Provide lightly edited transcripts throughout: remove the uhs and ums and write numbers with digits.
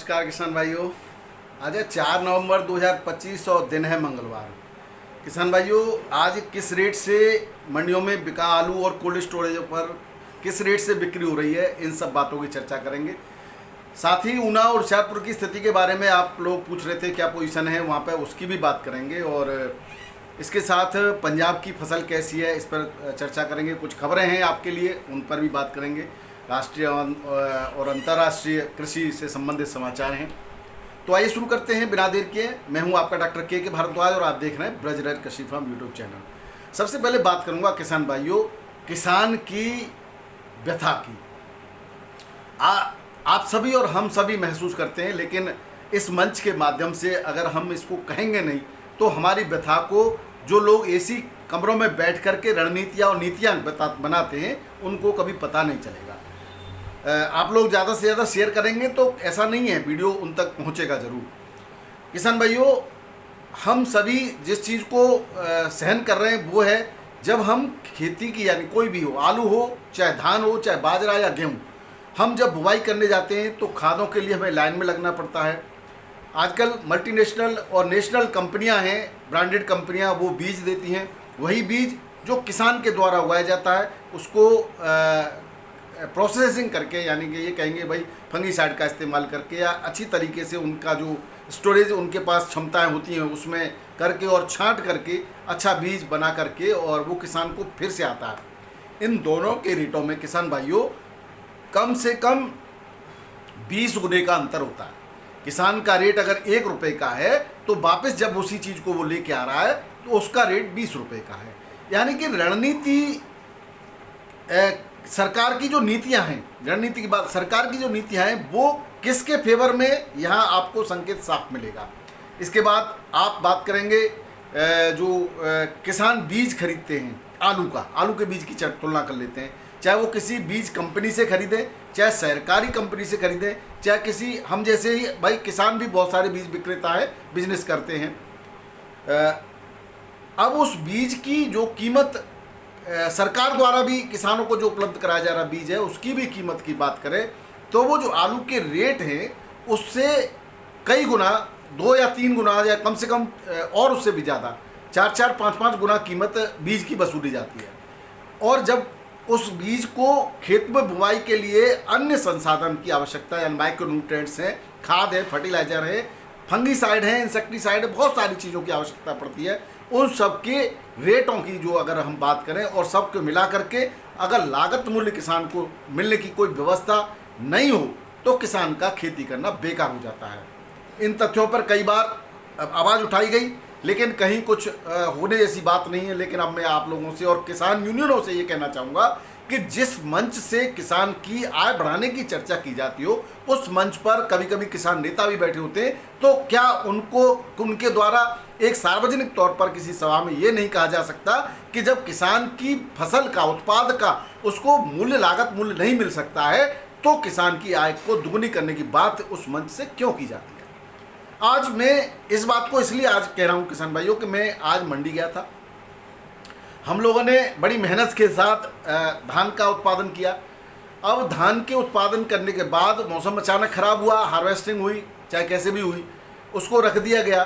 नमस्कार किसान भाइयों। आज है 4 नवंबर 2025 और दिन है मंगलवार। किसान भाइयों, आज किस रेट से मंडियों में बिका आलू और कोल्ड स्टोरेजों पर किस रेट से बिक्री हो रही है, इन सब बातों की चर्चा करेंगे। साथ ही ऊना और होशियारपुर की स्थिति के बारे में आप लोग पूछ रहे थे क्या पोजीशन है वहाँ पर, उसकी भी बात करेंगे। और इसके साथ पंजाब की फसल कैसी है, इस पर चर्चा करेंगे। कुछ खबरें हैं आपके लिए, उन पर भी बात करेंगे। राष्ट्रीय और अंतर्राष्ट्रीय कृषि से संबंधित समाचार हैं। तो आइए शुरू करते हैं बिना देर किए। मैं हूं आपका डॉक्टर के भारद्वाज और आप देख रहे हैं ब्रजराज कृषि फार्म यूट्यूब चैनल। सबसे पहले बात करूंगा किसान भाइयों, किसान की व्यथा की। आप सभी और हम सभी महसूस करते हैं, लेकिन इस मंच के माध्यम से अगर हम इसको कहेंगे नहीं तो हमारी व्यथा को जो लोग एसी कमरों में बैठ कर के रणनीतियाँ और नीतियाँ बनाते हैं उनको कभी पता नहीं चलेगा। आप लोग ज़्यादा से ज़्यादा शेयर करेंगे तो ऐसा नहीं है, वीडियो उन तक पहुंचेगा ज़रूर। किसान भाइयों, हम सभी जिस चीज़ को सहन कर रहे हैं वो है जब हम खेती की, यानी कोई भी हो, आलू हो, चाहे धान हो, चाहे बाजरा या गेहूँ, हम जब बुवाई करने जाते हैं तो खादों के लिए हमें लाइन में लगना पड़ता है। आजकल मल्टीनेशनल और नेशनल कंपनियां हैं, ब्रांडेड कंपनियां, वो बीज देती हैं। वही बीज जो किसान के द्वारा उगाया जाता है उसको प्रोसेसिंग करके, यानी कि ये कहेंगे भाई फंगीसाइड का इस्तेमाल करके या अच्छी तरीके से उनका जो स्टोरेज उनके पास क्षमताएं होती हैं उसमें करके और छांट करके अच्छा बीज बना करके और वो किसान को फिर से आता है। इन दोनों के रेटों में किसान भाइयों कम से कम 20 गुने का अंतर होता है। किसान का रेट अगर 1 रुपये का है तो वापस जब उसी चीज़ को वो लेके आ रहा है तो उसका रेट 20 रुपये का है। यानी कि रणनीति, सरकार की जो नीतियां हैं, रणनीति की बात, सरकार की जो नीतियां हैं वो किसके फेवर में, यहाँ आपको संकेत साफ मिलेगा। इसके बाद आप बात करेंगे जो किसान बीज खरीदते हैं आलू के बीज की तुलना कर लेते हैं। चाहे वो किसी बीज कंपनी से खरीदें, चाहे सरकारी कंपनी से खरीदें, चाहे किसी हम जैसे ही, भाई किसान भी बहुत सारे बीज विक्रेता है, बिजनेस करते हैं। अब उस बीज की जो कीमत सरकार द्वारा भी किसानों को जो उपलब्ध कराया जा रहा बीज है उसकी भी कीमत की बात करें तो वो जो आलू के रेट हैं उससे कई गुना, 2 या 3 गुना या कम से कम और उससे भी ज़्यादा 4-4, 5-5 गुना कीमत बीज की वसूली जाती है। और जब उस बीज को खेत में बुवाई के लिए अन्य संसाधन की आवश्यकता, यानी माइक्रोन्यूट्रिएंट्स हैं, खाद है, फर्टिलाइजर है, फंगीसाइड है, इंसेक्टिसाइड है, बहुत सारी चीज़ों की आवश्यकता पड़ती है। उन सब के रेटों की जो अगर हम बात करें और सबको मिला करके अगर लागत मूल्य किसान को मिलने की कोई व्यवस्था नहीं हो तो किसान का खेती करना बेकार हो जाता है। इन तथ्यों पर कई बार आवाज़ उठाई गई, लेकिन कहीं कुछ होने जैसी बात नहीं है। लेकिन अब मैं आप लोगों से और किसान यूनियनों से ये कहना चाहूँगा कि जिस मंच से किसान की आय बढ़ाने की चर्चा की जाती हो उस मंच पर कभी कभी किसान नेता भी बैठे होते हैं, तो क्या उनके द्वारा एक सार्वजनिक तौर पर किसी सभा में ये नहीं कहा जा सकता कि जब किसान की फसल का, उत्पाद का उसको मूल्य, लागत मूल्य नहीं मिल सकता है तो किसान की आय को दुगुनी करने की बात उस मंच से क्यों की जाती है। आज मैं इस बात को इसलिए आज कह रहा हूँ किसान भाइयों कि मैं आज मंडी गया था। हम लोगों ने बड़ी मेहनत के साथ धान का उत्पादन किया। अब धान के उत्पादन करने के बाद मौसम अचानक ख़राब हुआ, हार्वेस्टिंग हुई, चाहे कैसे भी हुई, उसको रख दिया गया।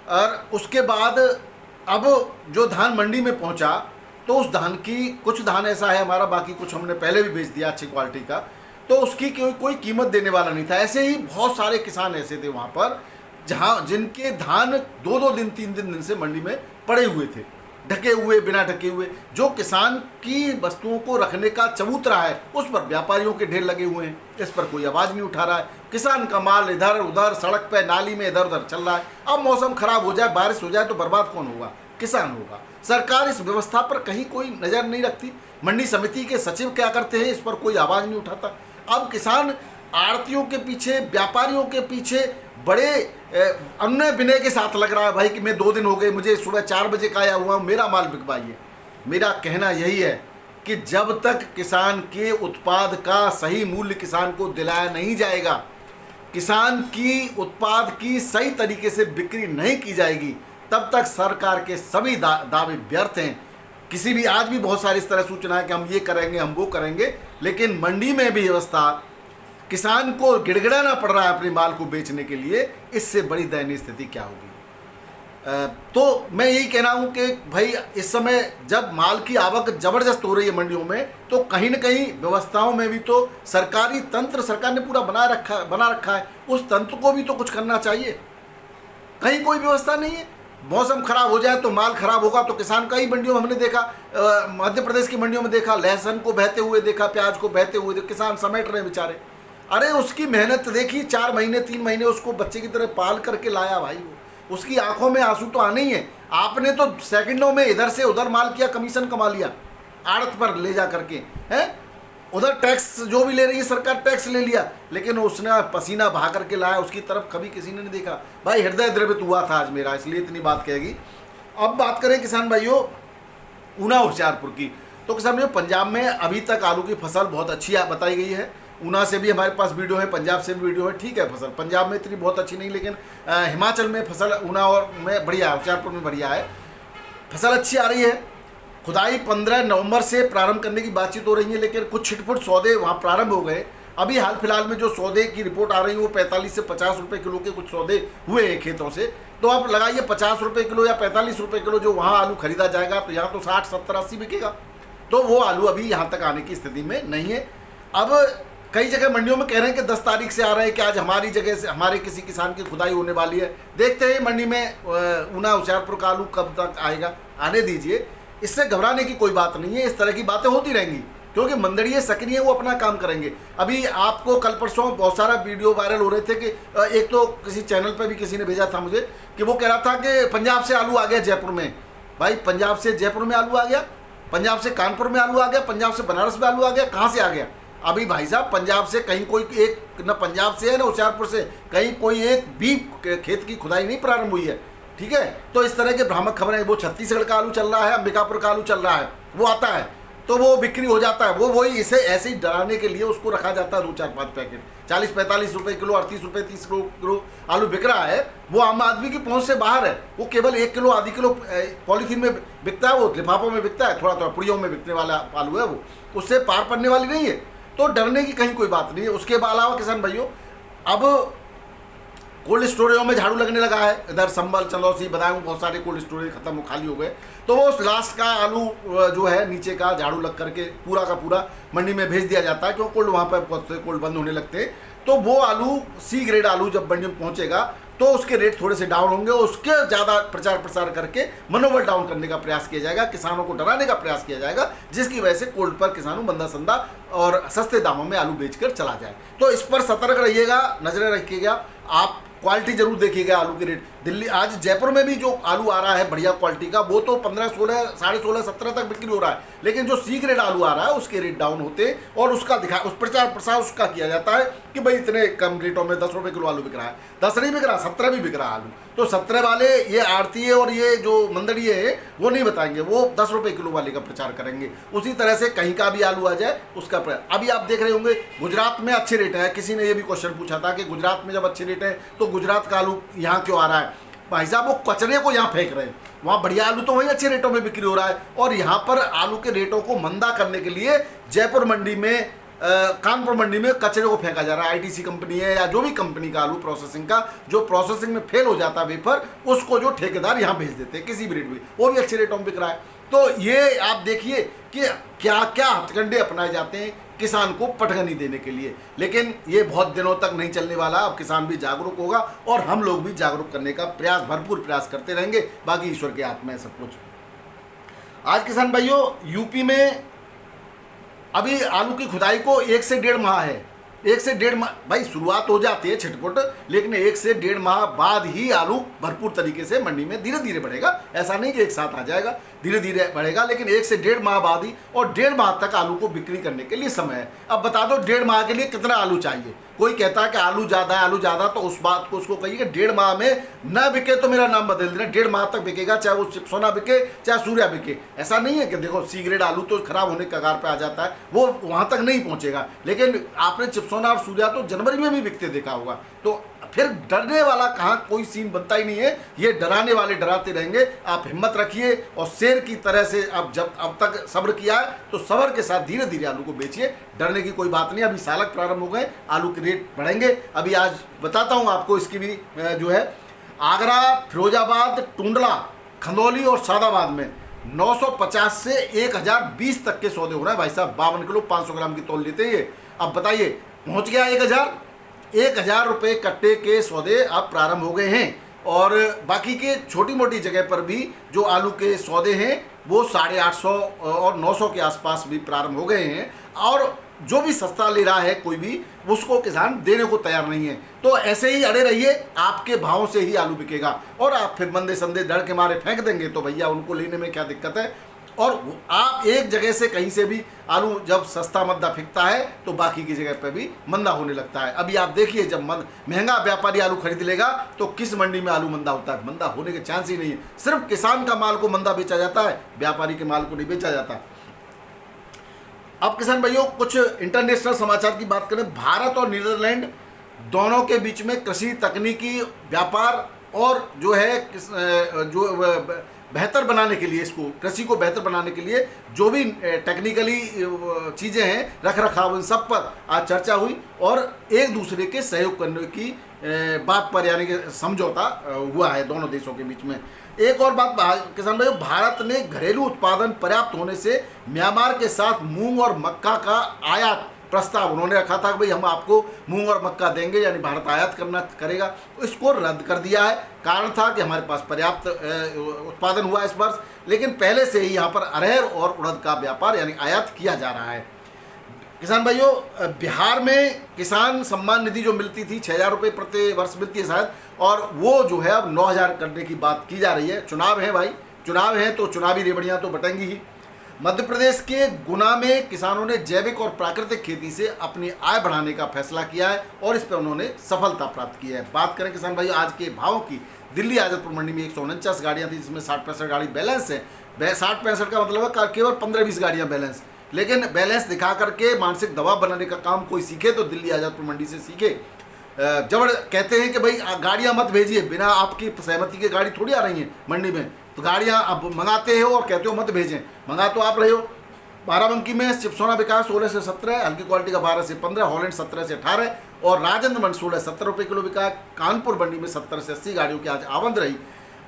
और उसके बाद अब जो धान मंडी में पहुंचा तो उस धान की, कुछ धान ऐसा है हमारा, बाकी कुछ हमने पहले भी बेच दिया अच्छी क्वालिटी का, तो उसकी कोई कीमत देने वाला नहीं था। ऐसे ही बहुत सारे किसान ऐसे थे वहाँ पर जिनके धान 2-2 दिन 3 दिन से मंडी में पड़े हुए थे, ढके हुए, बिना ढके हुए। जो किसान की वस्तुओं को रखने का चबूतरा है उस पर व्यापारियों के ढेर लगे हुए हैं, इस पर कोई आवाज़ नहीं उठा रहा है। किसान का माल इधर उधर सड़क पे, नाली में इधर उधर चल रहा है। अब मौसम खराब हो जाए, बारिश हो जाए तो बर्बाद कौन होगा? किसान होगा। सरकार इस व्यवस्था पर कहीं कोई नज़र नहीं रखती। मंडी समिति के सचिव क्या करते हैं, इस पर कोई आवाज़ नहीं उठाता। अब किसान आड़तियों के पीछे, व्यापारियों के पीछे बड़े अन्य विनय के साथ लग रहा है, भाई कि मैं 2 दिन हो गए, मुझे सुबह 4 बजे का आया हुआ हूँ, मेरा माल बिकवाइए। मेरा कहना यही है कि जब तक किसान के उत्पाद का सही मूल्य किसान को दिलाया नहीं जाएगा, किसान की उत्पाद की सही तरीके से बिक्री नहीं की जाएगी, तब तक सरकार के सभी दावे व्यर्थ हैं। किसी भी, आज भी बहुत सारी इस तरह सूचना है कि हम ये करेंगे, हम वो करेंगे, लेकिन मंडी में भी व्यवस्था किसान को गिड़गिड़ाना पड़ रहा है अपने माल को बेचने के लिए, इससे बड़ी दयनीय स्थिति क्या होगी। तो मैं यही कहना हूं कि भाई इस समय जब माल की आवक ज़बरदस्त हो रही है मंडियों में, तो कहीं ना कहीं व्यवस्थाओं में भी तो सरकारी तंत्र सरकार ने पूरा बना रखा है, उस तंत्र को भी तो कुछ करना चाहिए। कहीं कोई व्यवस्था नहीं है। मौसम खराब हो जाए तो माल खराब होगा, तो किसान कई मंडियों में हमने देखा, मध्य प्रदेश की मंडियों में देखा, लहसुन को बहते हुए देखा, प्याज को बहते हुए देखा, किसान समेट रहे बेचारे। अरे उसकी मेहनत देखी, 4 महीने 3 महीने उसको बच्चे की तरह पाल करके लाया भाई, वो उसकी आंखों में आंसू तो आने ही है। आपने तो सेकंडों में इधर से उधर माल किया, कमीशन कमा लिया आड़त पर ले जा करके, है उधर टैक्स जो भी ले रही है सरकार, टैक्स ले लिया, लेकिन उसने पसीना बहा करके लाया, उसकी तरफ कभी किसी ने नहीं देखा। भाई हृदय द्रवित हुआ था आज मेरा, इसलिए इतनी बात कहेगी। अब बात करें किसान भाइयों ऊना होशियारपुर की, तो किसान भाइयों पंजाब में अभी तक आलू की फसल बहुत अच्छी बताई गई है। ऊना से भी हमारे पास वीडियो है, पंजाब से भी वीडियो है। ठीक है, फसल पंजाब में इतनी बहुत अच्छी नहीं, लेकिन हिमाचल में फसल ऊना और में बढ़िया है, होशियारपुर में बढ़िया है, फसल अच्छी आ रही है। खुदाई 15 नवंबर से प्रारंभ करने की बातचीत हो रही है, लेकिन कुछ छिटपुट सौदे वहाँ प्रारंभ हो गए। अभी हाल फिलहाल में जो सौदे की रिपोर्ट आ रही है वो 45 से 50 रुपये किलो के कुछ सौदे हुए हैं खेतों से। तो आप लगाइए 50 रुपये किलो या 45 रुपये किलो जो वहाँ आलू खरीदा जाएगा, तो यहाँ तो 60, 70, 80 बिकेगा। तो वो आलू अभी यहाँ तक आने की स्थिति में नहीं है। अब कई जगह मंडियों में कह रहे हैं कि 10 तारीख से आ रहे हैं कि आज हमारी जगह से हमारे किसी किसान की खुदाई होने वाली है। देखते हैं मंडी में ऊना होशियारपुर का आलू कब तक आएगा, आने दीजिए, इससे घबराने की कोई बात नहीं है। इस तरह की बातें होती रहेंगी क्योंकि मंडलियाँ सक्रिय वो अपना काम करेंगे। अभी आपको कल परसों बहुत सारा वीडियो वायरल हो रहे थे कि एक तो किसी चैनल पर भी किसी ने भेजा था मुझे कि वो कह रहा था कि पंजाब से आलू आ गया जयपुर में। भाई पंजाब से जयपुर में आलू आ गया, पंजाब से कानपुर में आलू आ गया, पंजाब से बनारस में आलू आ गया, कहाँ से आ गया? अभी भाई साहब पंजाब से कहीं कोई एक, न पंजाब से है ना होशियारपुर से कहीं कोई एक भी खेत की खुदाई नहीं प्रारंभ हुई है। ठीक है, तो इस तरह के भ्रामक खबरें, वो छत्तीसगढ़ का आलू चल रहा है, अंबिकापुर का आलू चल रहा है, वो आता है तो वो बिक्री हो जाता है। वो वही इसे ऐसे ही डराने के लिए उसको रखा जाता है 2, 4, 5 पैकेट, 40-45 रुपये किलो, 38 रुपये 30 किलो आलू बिक रहा है। वो आम आदमी की पहुंच से बाहर है। वो केवल 1 किलो, आधी किलो पॉलीथीन में बिकता है, वो लिफाफों में बिकता है, थोड़ा थोड़ा पुड़ियों में बिकने वाला आलू है, वो उससे पार पड़ने वाली नहीं है। तो डरने की कहीं कोई बात नहीं है। उसके अलावा किसान भाइयों अब कोल्ड स्टोरेजों में झाड़ू लगने लगा है। इधर संभल, चंदौसी, बदायूं बहुत सारे कोल्ड स्टोरेज खत्म हो, खाली हो गए। तो वो लास्ट का आलू जो है नीचे का झाड़ू लग करके पूरा का पूरा मंडी में भेज दिया जाता है, क्यों कोल्ड वहाँ पर कोल्ड बंद होने लगते हैं। तो वो आलू सी ग्रेड आलू जब मंडी में पहुँचेगा तो उसके रेट थोड़े से डाउन होंगे, उसके ज़्यादा प्रचार प्रसार करके मनोबल डाउन करने का प्रयास किया जाएगा, किसानों को डराने का प्रयास किया जाएगा, जिसकी वजह से कोल्ड पर किसानों बंदा संदा और सस्ते दामों में आलू बेचकर चला जाए। तो इस पर सतर्क रहिएगा, नजरें रखिएगा। आप क्वालिटी जरूर देखिएगा आलू के रेट। दिल्ली आज जयपुर में भी जो आलू आ रहा है बढ़िया क्वालिटी का, वो तो 15, 16, 16.5, 17 तक बिक्री हो रहा है, लेकिन जो सी ग्रेड आलू आ रहा है उसके रेट डाउन होते हैं और उसका उस प्रचार प्रसार उसका किया जाता है कि भाई इतने कम रेटों में 10 रुपये किलो आलू बिक रहा है। 10 नहीं बिक रहा, 17 भी बिक रहा है आलू। तो 17 वाले ये आड़ती है और ये जो मंडलिये है वो नहीं बताएंगे, वो 10 रुपये किलो वाले का प्रचार करेंगे। उसी तरह से कहीं का भी आलू आ जाए उसका अभी आप देख रहे होंगे गुजरात में अच्छे रेट है। किसी ने ये भी क्वेश्चन पूछा था कि गुजरात में जब अच्छे रेट है तो गुजरात का आलू यहाँ क्यों आ रहा है? भाई साहब वो कचरे को यहाँ फेंक रहे हैं, वहाँ बढ़िया आलू तो वहीं अच्छे रेटों में बिक्री हो रहा है, और यहाँ पर आलू के रेटों को मंदा करने के लिए जयपुर मंडी में, कानपुर मंडी में कचरे को फेंका जा रहा है। आईटीसी कंपनी है या जो भी कंपनी का आलू प्रोसेसिंग का, जो प्रोसेसिंग में फेल हो जाता है वेफर, उसको जो ठेकेदार यहाँ भेज देते हैं किसी भी रेट में, वो भी अच्छे रेटों में बिक रहा है। तो ये आप देखिए कि क्या क्या हथकंडे अपनाए जाते हैं किसान को पटगनी देने के लिए। लेकिन ये बहुत दिनों तक नहीं चलने वाला। अब किसान भी जागरूक होगा और हम लोग भी जागरूक करने का भरपूर प्रयास करते रहेंगे। बाकी ईश्वर के हाथ में है सब कुछ। आज किसान भाइयों यूपी में अभी आलू की खुदाई को 1 से 1.5 माह है। 1 से 1.5 माह भाई शुरुआत हो जाती है छिटपुट, लेकिन 1 से 1.5 माह बाद ही आलू भरपूर तरीके से मंडी में धीरे धीरे बढ़ेगा। ऐसा नहीं कि एक साथ आ जाएगा, धीरे धीरे बढ़ेगा, लेकिन 1 से 1.5 माह बाद ही, और 1.5 माह तक आलू को बिक्री करने के लिए समय है। अब बता दो 1.5 माह के लिए कितना आलू चाहिए? कोई कहता है कि आलू ज़्यादा है, आलू ज़्यादा, तो उस बात को उसको कहिए कि 1.5 माह में न बिके तो मेरा नाम बदल देना, 1.5 माह तक बिकेगा, चाहे वो चिपसोना बिके चाहे सूर्या बिके। ऐसा नहीं है कि देखो सी ग्रेड आलू तो खराब होने के कगार पे आ जाता है, वो वहाँ तक नहीं पहुँचेगा। लेकिन आपने चिपसोना और सूर्या तो जनवरी में भी बिकते देखा होगा। तो फिर डरने वाला कहाँ कोई सीन बनता ही नहीं है। ये डराने वाले डराते रहेंगे। आप हिम्मत रखिए और शेर की तरह से अब तक सब्र किया है तो सब्र के साथ धीरे धीरे आलू को बेचिए। डरने की कोई बात नहीं। अभी सालक प्रारंभ हो गए, आलू के रेट बढ़ेंगे। अभी आज बताता हूँ आपको इसकी भी जो है आगरा, फिरोजाबाद, टुंडला, खंदौली और सादाबाद में 950 से 1020 तक के सौदे हो रहे हैं भाई साहब। 52 किलो 500 ग्राम की तौल लेते हैं ये। अब बताइए पहुंच गया 1000 रुपये कट्टे के सौदे अब प्रारंभ हो गए हैं। और बाकी के छोटी मोटी जगह पर भी जो आलू के सौदे हैं वो 850 और 900 के आसपास भी प्रारंभ हो गए हैं। और जो भी सस्ता ले रहा है कोई भी, उसको किसान देने को तैयार नहीं है। तो ऐसे ही अड़े रहिए, आपके भाव से ही आलू बिकेगा। और आप फिर मंदे संदे डर के मारे फेंक देंगे तो भैया उनको लेने में क्या दिक्कत है। और आप एक जगह से कहीं से भी आलू जब सस्ता मंदा फिकता है तो बाकी की जगह पर भी मंदा होने लगता है। अभी आप देखिए जब महंगा व्यापारी आलू खरीद लेगा तो किस मंडी में आलू मंदा होता है। मंदा होने के चांस ही नहीं है। सिर्फ किसान का माल को मंदा बेचा जाता है, व्यापारी के माल को नहीं बेचा जाता। अब किसान भाइयों कुछ इंटरनेशनल समाचार की बात करें। भारत और नीदरलैंड दोनों के बीच में कृषि तकनीकी व्यापार और जो है जो बेहतर बनाने के लिए, इसको कृषि को बेहतर बनाने के लिए जो भी टेक्निकली चीज़ें हैं, रख रखाव, उन सब पर आज चर्चा हुई और एक दूसरे के सहयोग करने की बात पर यानी कि समझौता हुआ है दोनों देशों के बीच में। एक और बात किसान भाइयों, भारत ने घरेलू उत्पादन पर्याप्त होने से म्यांमार के साथ मूंग और मक्का का आयात प्रस्ताव उन्होंने रखा था कि भाई हम आपको मूंग और मक्का देंगे, यानी भारत आयात करेगा, तो इसको रद्द कर दिया है। कारण था कि हमारे पास पर्याप्त उत्पादन हुआ इस वर्ष, लेकिन पहले से ही यहाँ पर अरहर और उड़द का व्यापार यानी आयात किया जा रहा है। किसान भाइयों, बिहार में किसान सम्मान निधि जो मिलती थी 6000 रुपये प्रति वर्ष मिलती है शायद, और वो जो है अब 9000 करने की बात की जा रही है। चुनाव है भाई, चुनाव है तो चुनावी रेवड़ियाँ तो बटेंगी ही। मध्य प्रदेश के गुना में किसानों ने जैविक और प्राकृतिक खेती से अपनी आय बढ़ाने का फैसला किया है और इस पर उन्होंने सफलता प्राप्त की है। बात करें किसान भाई आज के भाव की, दिल्ली आजमपुर मंडी में 149 गाड़ियां थी जिसमें 60-65 गाड़ी बैलेंस है। 60-65 का मतलब है केवल 15-20 गाड़ियां बैलेंस, लेकिन बैलेंस दिखा करके मानसिक दबाव बनाने का काम कोई सीखे तो दिल्ली आजमपुर मंडी से सीखे। जब कहते हैं कि भाई गाड़ियाँ मत भेजिए, बिना आपकी सहमति के गाड़ी थोड़ी आ रही हैं मंडी में, तो गाड़ियाँ अब मंगाते हो और कहते हो मत भेजें, मंगा तो आप रहे हो। बाराबंकी में चिपसोना बिका 16 से 17, हल्की क्वालिटी का 12 से 15, हॉलैंड 17 से 18 और राजेंद्र मंड 16-17 रुपये किलो बिका। कानपुर मंडी में 70 से 80 गाड़ियों की आज आवंद रही।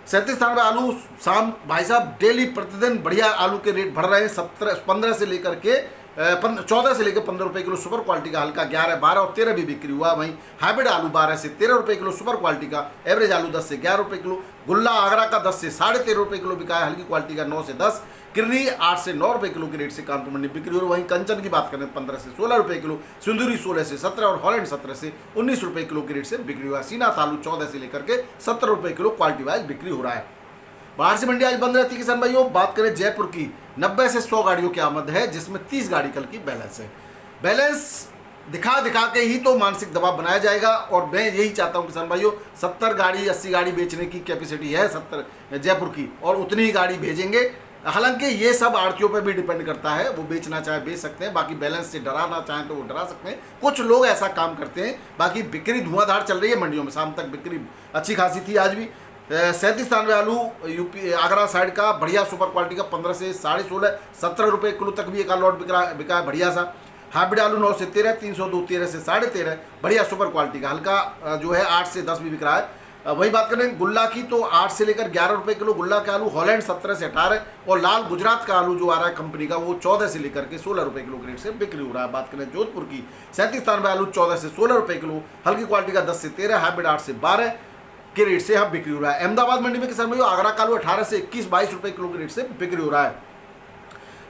37 स्थान पर आलू शाम भाई साहब डेली प्रतिदिन बढ़िया आलू के रेट बढ़ रहे हैं। 15 से लेकर के 14 से लेकर 15 रुपये किलो सुपर क्वालिटी का, हल्का 11, 12 और 13 भी बिक्री हुआ। वहीं हाइब्रिड आलू 12 से 13 रुपये किलो सुपर क्वालिटी का, एवरेज आलू 10 से 11 रुपये किलो, गुल्ला आगरा का 10 से 13.5 रुपये किलो बिका है, हल्की क्वालिटी का 9 से 10, किर्री 8 से 9 रुपये किलो के रेट से कानपुर मंडी बिक्री हो। वहीं कंचन की बात करें 15 से 16 रुपये किलो, सिंदूरी 16 से 17 और हॉलैंड 17 से 19 रुपये किलो के रेट से बिक्री हुआ। सीनाथ आलू 14 से लेकर के 70 रुपये किलो क्वालिटी वाइज बिक्री हो रहा है। बाहर से मंडी आज बंद रहती है किसान भाइयों। बात करें जयपुर की, 90 से 100 गाड़ियों की आमद है जिसमें 30 गाड़ी कल की बैलेंस है। बैलेंस दिखा के ही तो मानसिक दबाव बनाया जाएगा और मैं यही चाहता हूं किसान भाइयों, 70 गाड़ी 80 गाड़ी बेचने की कैपेसिटी है 70 जयपुर की और उतनी ही गाड़ी भेजेंगे। हालांकि ये सब आड़तियों पर भी डिपेंड करता है, वो बेचना चाहे बेच सकते हैं, बाकी बैलेंस से डराना चाहें तो वो डरा सकते हैं। कुछ लोग ऐसा काम करते हैं, बाकी बिक्री धुआंधार चल रही है मंडियों में। शाम तक बिक्री अच्छी खासी थी आज भी। 37 स्थान पे आलू यूपी आगरा साइड का बढ़िया सुपर क्वालिटी का 15 से 16.5 17 रुपये किलो तक भी एक लॉट बिका है बढ़िया सा। हाइब्रिड आलू 9 से 13, 302 13 से 13.5 बढ़िया सुपर क्वालिटी का, हल्का जो है 8 से 10 भी बिक रहा है। वही बात करें गुल्ला की तो 8 से लेकर 11 रुपये किलो गुल्ला का आलू, हॉलैंड 17 से 18 और लाल गुजरात का आलू जो आ रहा है कंपनी का वो 14 से लेकर के 16 रुपये किलो के रेट से बिक्री हो रहा है। बात करें जोधपुर की, 37 स्थान पर आलू 14 से 16 रुपये किलो, हल्की क्वालिटी का 10 से 13, हाइब्रिड 8 से 12 के रेट से यहाँ बिक्री हो रहा है। अहमदाबाद मंडी में किसान भाइयों आगरा का आलू 18 से 21-22 रुपये किलो के रेट से बिक्री हो रहा है।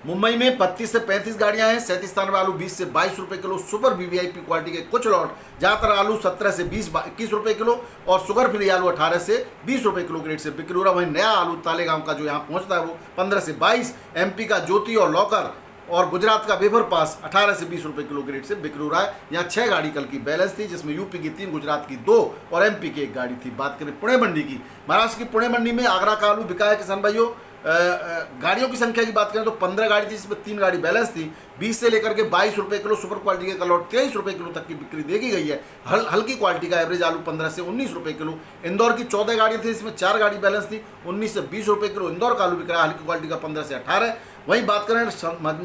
मुंबई में 32 से 35 गाड़ियां हैं। 37 स्थान पर आलू 20 से 22 रुपये किलो, सुपर वीवीआईपी क्वालिटी के कुछ लॉट, ज़्यादातर आलू 17 से 20-21 रुपये किलो और शुगर फ्री आलू 18 से 20 रुपये किलो के रेट से बिक्री हो रहा है। वहीं नया आलू तालेगांव का जो यहाँ पहुँचता है वो 15 से 22, एमपी का ज्योति और लॉकर और गुजरात का वेफर पास 18 से 20 रुपये किलो के रेट से बिक्री हो रहा है। यहाँ 6 गाड़ी कल की बैलेंस थी जिसमें यूपी की 3, गुजरात की 2 और एमपी की 1 गाड़ी थी। बात करें पुणे मंडी की, महाराष्ट्र की पुणे मंडी में आगरा का आलू बिका है किसान भाइयों गाड़ियों की संख्या की बात करें तो 15 गाड़ी थी, इसमें 3 गाड़ी बैलेंस थी। 20 से लेकर के 22 रुपये किलो सुपर क्वालिटी के कलौट 23 रुपये किलो तक की बिक्री देखी गई है। हल्की क्वालिटी का एवरेज आलू 15 से 19 रुपये किलो। इंदौर की 14 गाड़ी थी, इसमें 4 गाड़ी बैलेंस थी, 19 से 20 रुपये किलो इंदौर का आलू बिक रहा है, हल्की क्वालिटी का 15 से 18। वहीं बात करें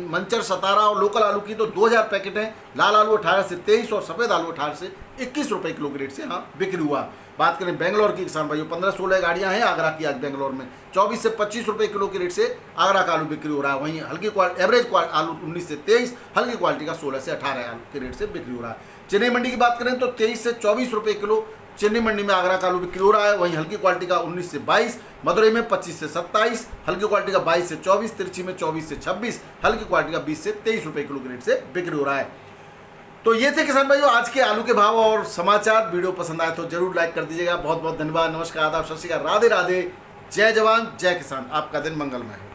मंचर, सतारा और लोकल आलू की तो 2000 पैकेट हैं। लाल आलू 18 से 23 और सफ़ेद आलू 18 से 21 रुपये किलो के रेट से यहाँ बिक्री हुआ। बात करें बेंगलोर की किसान भाइयों, 15-16 गाड़ियां हैं आगरा की आज बेंगलोर में, 24 से 25 रुपये किलो के रेट से आगरा का आलू बिक्री हो रहा है। वहीं हल्की क्वालिटी एवरेज आलू 19 से 23, हल्की क्वालिटी का 16 से 18 आलू के रेट से बिक्री हो रहा है। चेन्नई मंडी की बात करें तो 23 से 24 रुपये किलो चेन्नई मंडी में आगरा का आलू बिक्री हो रहा है। वहीं हल्की क्वालिटी का 19 से 22, मदुरई में 25 से 27, हल्की क्वालिटी का 22 से 24, तिरछी में 24 से 26, हल्की क्वालिटी का 20 से 23 रुपये किलो के रेट से बिक्री हो रहा है। तो ये थे किसान भाइयों आज के आलू के भाव और समाचार। वीडियो पसंद आए तो जरूर लाइक कर दीजिएगा। बहुत बहुत धन्यवाद। नमस्कार, आदाब, सत श्री अकाल, राधे राधे, जय जवान जय किसान। आपका दिन मंगलमय हो।